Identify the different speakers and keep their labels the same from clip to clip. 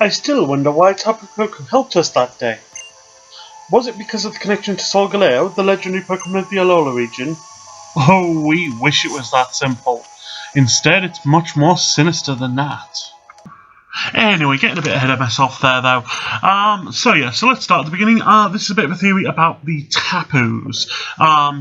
Speaker 1: I still wonder why Tapu Koko helped us that day. Was it because of the connection to Solgaleo, the legendary Pokemon of the Alola region?
Speaker 2: Oh, we wish it was that simple. Instead, it's much more sinister than that. Anyway, getting a bit ahead of myself there, though. So let's start at the beginning. This is a bit of a theory about the Tapus.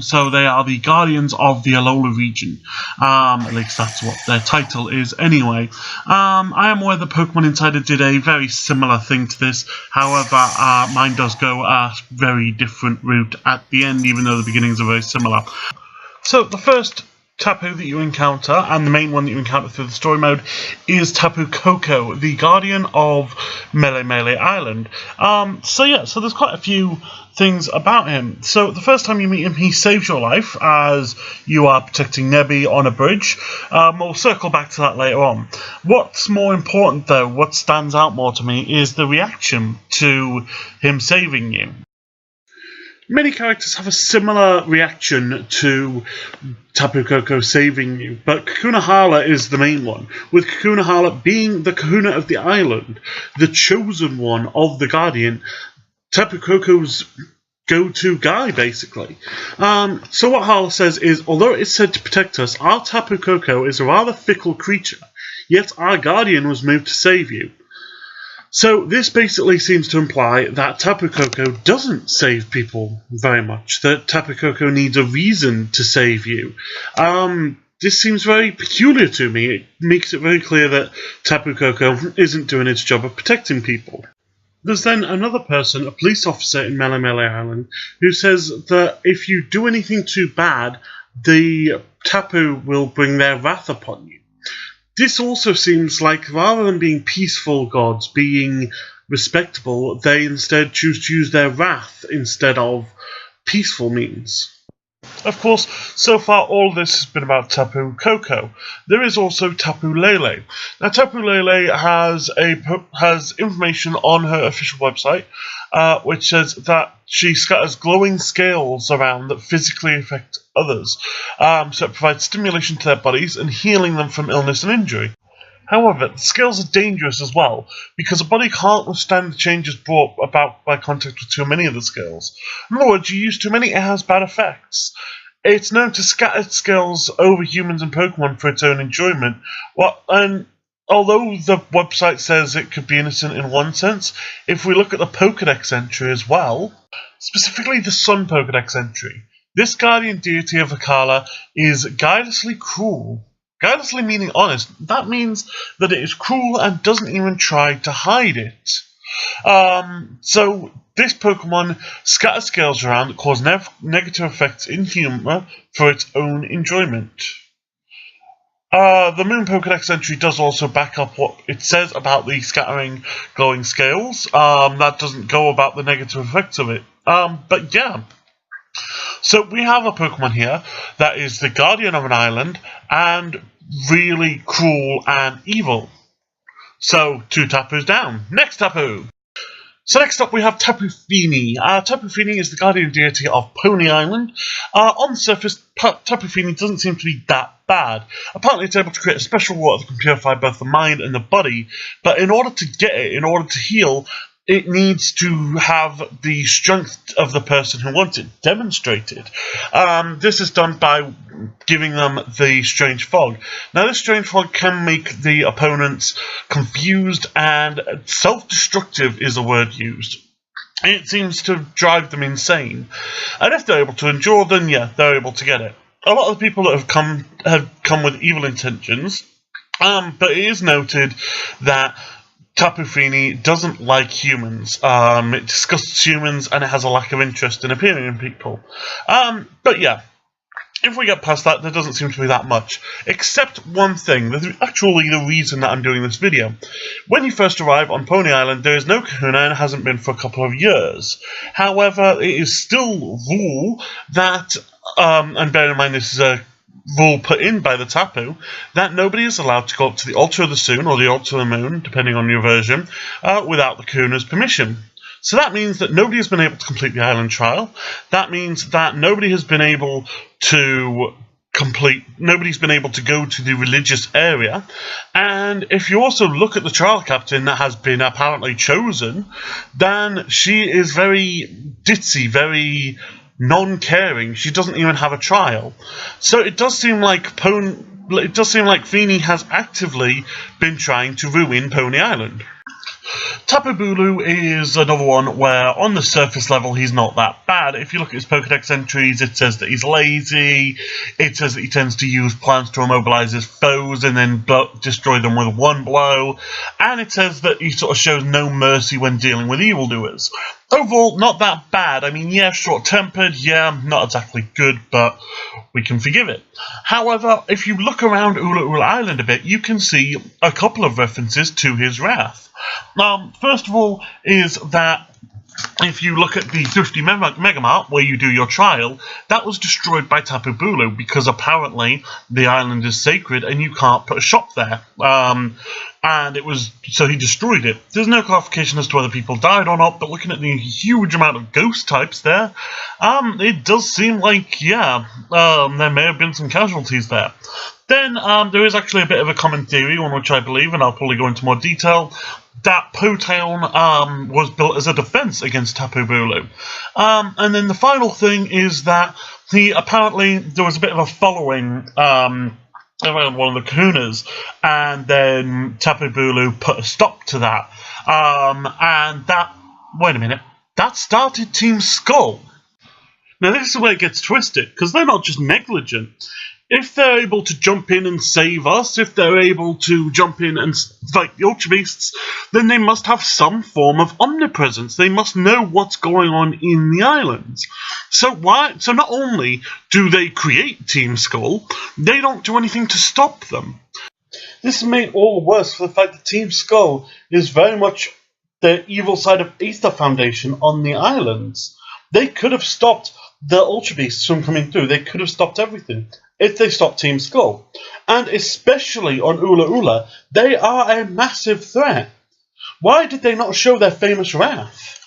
Speaker 2: So they are the guardians of the Alola region. At least that's what their title is, anyway. I am aware that Pokemon Insider did a very similar thing to this. However, mine does go a very different route at the end, even though the beginnings are very similar. So the first Tapu that you encounter, and the main one that you encounter through the story mode, is Tapu Koko, the guardian of Melemele Island. So there's quite a few things about him. So the first time you meet him, he saves your life as you are protecting Nebby on a bridge. We'll circle back to that later on. What's more important, though, what stands out more to me, is the reaction to him saving you. Many characters have a similar reaction to Tapu Koko saving you, but Kakunahala is the main one, with Kakunahala being the kahuna of the island, the chosen one of the Guardian, Tapu Koko's go-to guy, basically. So what Hala says is, although it is said to protect us, our Tapu Koko is a rather fickle creature, yet our Guardian was moved to save you. So this basically seems to imply that Tapu Koko doesn't save people very much, that Tapu Koko needs a reason to save you. This seems very peculiar to me. It makes it very clear that Tapu Koko isn't doing its job of protecting people. There's then another person, a police officer in Melemele Island, who says that if you do anything too bad, the Tapu will bring their wrath upon you. This also seems like, rather than being peaceful gods, being respectable, they instead choose to use their wrath instead of peaceful means. Of course, so far all of this has been about Tapu Koko. There is also Tapu Lele. Now, Tapu Lele has information on her official website, which says that she scatters glowing scales around that physically affect others. So it provides stimulation to their bodies and healing them from illness and injury. However, the scales are dangerous as well, because a body can't withstand the changes brought about by contact with too many of the scales. In other words, you use too many, it has bad effects. It's known to scatter scales over humans and Pokemon for its own enjoyment. And although the website says it could be innocent in one sense, if we look at the Pokedex entry as well, specifically the Sun Pokedex entry, this guardian deity of Akala is guilelessly cruel. Guilelessly meaning honest. That means that it is cruel and doesn't even try to hide it. So this Pokemon scatters scales around that cause negative effects in humor for its own enjoyment. The Moon Pokedex entry does also back up what it says about the scattering glowing scales. That doesn't go about the negative effects of it. But yeah. So we have a Pokemon here that is the guardian of an island and really cruel and evil. So 2 Tapus down. Next Tapu! So next up we have Tapu Fini. Tapu Fini is the guardian deity of Pony Island. On the surface, Tapu Fini doesn't seem to be that bad. Apparently it's able to create a special water that can purify both the mind and the body, but in order to get it, in order to heal, it needs to have the strength of the person who wants it demonstrated. This is done by giving them the Strange Fog. Now, this Strange Fog can make the opponents confused, and self-destructive is a word used. It seems to drive them insane. And if they're able to endure, then yeah, they're able to get it. A lot of the people that have come with evil intentions, but it is noted that Tapu Fini doesn't like humans. It disgusts humans, and it has a lack of interest in appearing in people. But yeah, if we get past that, there doesn't seem to be that much. Except one thing. That's actually the reason that I'm doing this video. When you first arrive on Pony Island, there is no kahuna, and it hasn't been for a couple of years. However, it is still rule that, and bear in mind this is a rule put in by the Tapu, that nobody is allowed to go up to the altar of the Sun or the altar of the Moon, depending on your version, without the kahuna's permission. So that means that nobody has been able to complete the island trial. That means that nobody has been able to nobody's been able to go to the religious area. And if you also look at the trial captain that has been apparently chosen, then she is very ditzy, very non-caring. She doesn't even have a trial. So it does seem like Fini has actively been trying to ruin Pony Island. Tapu Bulu is another one where, on the surface level, he's not that bad. If you look at his Pokedex entries, it says that he's lazy, it says that he tends to use plants to immobilize his foes and then destroy them with one blow, and it says that he sort of shows no mercy when dealing with evildoers. Overall, not that bad. I mean, yeah, short-tempered, yeah, not exactly good, but we can forgive it. However, if you look around Ula Ula Island a bit, you can see a couple of references to his wrath. First of all, is that if you look at the Thrifty Megamart, where you do your trial, that was destroyed by Tapu Bulu because apparently the island is sacred and you can't put a shop there. And so he destroyed it. There's no clarification as to whether people died or not, but looking at the huge amount of ghost types there, it does seem like, yeah, there may have been some casualties there. Then there is actually a bit of a common theory, one which I believe, and I'll probably go into more detail, that Po Town was built as a defense against Tapu Bulu. And then the final thing is that apparently there was a bit of a following around one of the kahunas, and then Tapu Bulu put a stop to that. And that, wait a minute, that started Team Skull. Now this is where it gets twisted, because they're not just negligent. If they're able to jump in and save us, if they're able to jump in and fight the Ultra Beasts, then they must have some form of omnipresence. They must know what's going on in the islands. So not only do they create Team Skull, they don't do anything to stop them.
Speaker 1: This is made all worse for the fact that Team Skull is very much the evil side of Aether Foundation on the islands. They could have stopped the Ultra Beasts from coming through. They could have stopped everything if they stopped Team Skull. And especially on Ula Ula, they are a massive threat. Why did they not show their famous wrath?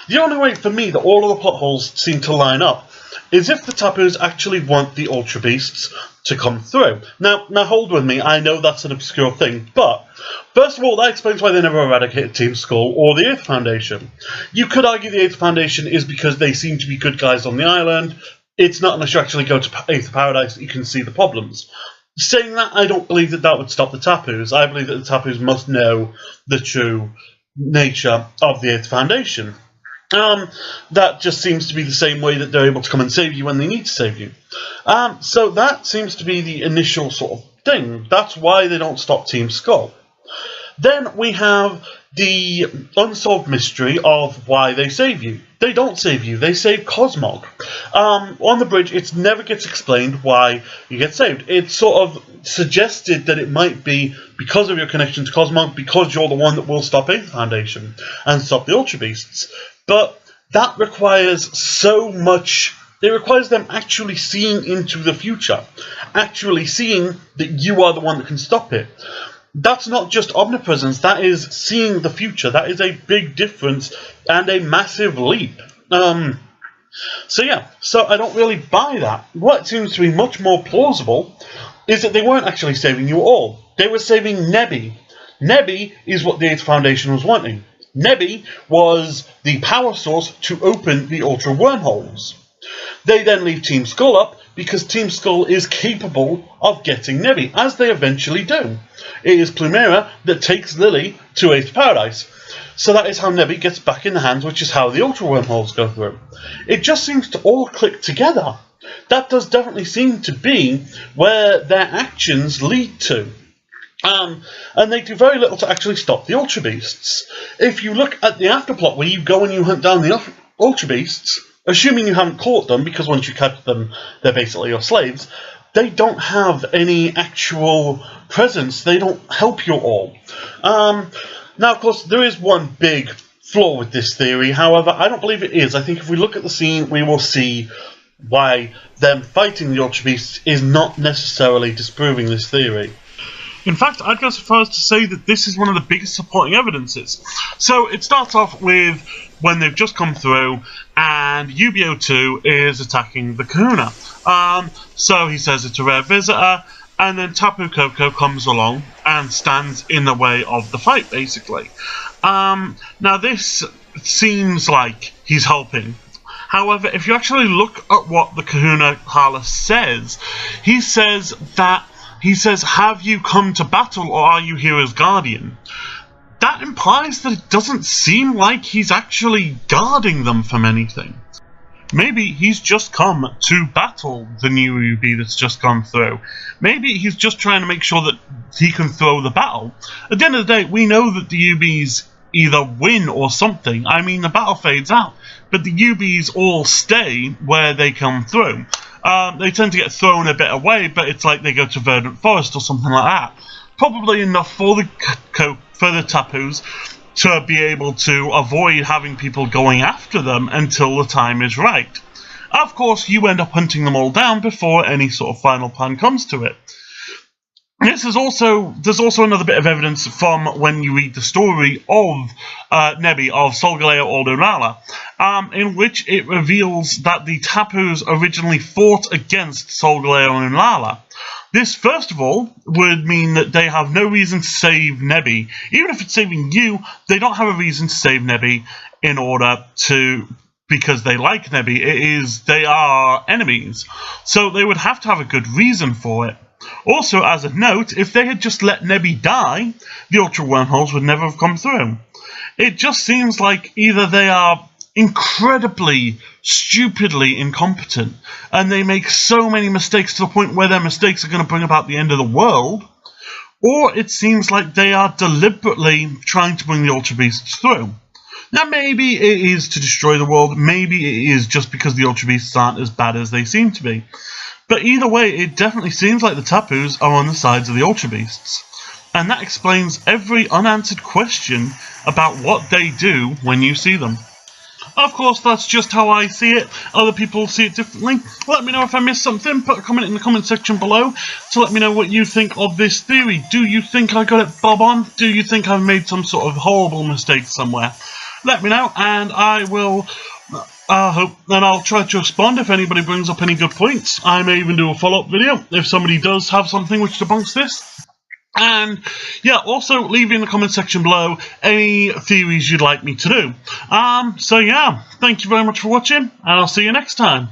Speaker 1: The only way for me that all of the plot holes seem to line up is if the Tapus actually want the Ultra Beasts to come through. Now hold with me, I know that's an obscure thing, but first of all, that explains why they never eradicated Team Skull or the Aether Foundation. You could argue the Aether Foundation is because they seem to be good guys on the island. It's not unless you actually go to Aether Paradise that you can see the problems. Saying that, I don't believe that would stop the Tapus. I believe that the Tapus must know the true nature of the Aether Foundation. That just seems to be the same way that they're able to come and save you when they need to save you. So that seems to be the initial sort of thing. That's why they don't stop Team Skull. Then we have the unsolved mystery of why they save you. They don't save you, they save Cosmog. On the bridge, it never gets explained why you get saved. It's sort of suggested that it might be because of your connection to Cosmog, because you're the one that will stop Aether Foundation and stop the Ultra Beasts. But that requires so much. It requires them actually seeing into the future, actually seeing that you are the one that can stop it. That's not just omnipresence, that is seeing the future. That is a big difference and a massive leap. So I don't really buy that. What seems to be much more plausible is that they weren't actually saving you all. They were saving Nebby. Nebby is what the Aether Foundation was wanting. Nebby was the power source to open the Ultra Wormholes. They then leave Team Skull up because Team Skull is capable of getting Nebby, as they eventually do. It is Plumera that takes Lily to Aether Paradise. So that is how Nebby gets back in the hands, which is how the Ultra Wormholes go through. It just seems to all click together. That does definitely seem to be where their actions lead to. And they do very little to actually stop the Ultra Beasts. If you look at the afterplot where you go and you hunt down the Ultra Beasts, assuming you haven't caught them, because once you catch them, they're basically your slaves, they don't have any actual presence. They don't help you all. Now, of course, there is one big flaw with this theory. However, I don't believe it is. I think if we look at the scene, we will see why them fighting the Ultra Beasts is not necessarily disproving this theory.
Speaker 2: In fact, I'd go so far as to say that this is one of the biggest supporting evidences. So it starts off with when they've just come through, and UBO2 is attacking the kahuna. So he says it's a rare visitor, and then Tapu Koko comes along and stands in the way of the fight, basically. Now this seems like he's helping. However, if you actually look at what the kahuna hala says, he says, have you come to battle or are you here as guardian? That implies that it doesn't seem like he's actually guarding them from anything. Maybe he's just come to battle the new UB that's just gone through. Maybe he's just trying to make sure that he can throw the battle. At the end of the day, we know that the UBs either win or something. I mean, the battle fades out, but the UBs all stay where they come through. They tend to get thrown a bit away, but it's like they go to Verdant Forest or something like that. Probably enough for the Tapus to be able to avoid having people going after them until the time is right. Of course, you end up hunting them all down before any sort of final plan comes to it. There's also another bit of evidence from when you read the story of Nebi, of Solgaleo or Lunala, in which it reveals that the Tapus originally fought against Solgaleo and Lunala. This, first of all, would mean that they have no reason to save Nebi. Even if it's saving you, they don't have a reason to save Nebi because they like Nebi. They are enemies. So they would have to have a good reason for it. Also, as a note, if they had just let Nebi die, the Ultra Wormholes would never have come through. It just seems like either they are incredibly, stupidly incompetent, and they make so many mistakes to the point where their mistakes are going to bring about the end of the world, or it seems like they are deliberately trying to bring the Ultra Beasts through. Now, maybe it is to destroy the world, maybe it is just because the Ultra Beasts aren't as bad as they seem to be. But either way, it definitely seems like the Tapus are on the sides of the Ultra Beasts. And that explains every unanswered question about what they do when you see them. Of course, that's just how I see it. Other people see it differently. Let me know if I missed something. Put a comment in the comment section below to let me know what you think of this theory. Do you think I got it bob on? Do you think I've made some sort of horrible mistake somewhere? Let me know, and I will... I'll try to respond if anybody brings up any good points. I may even do a follow-up video if somebody does have something which debunks this. And yeah, also leave in the comment section below any theories you'd like me to do. So yeah, thank you very much for watching, and I'll see you next time.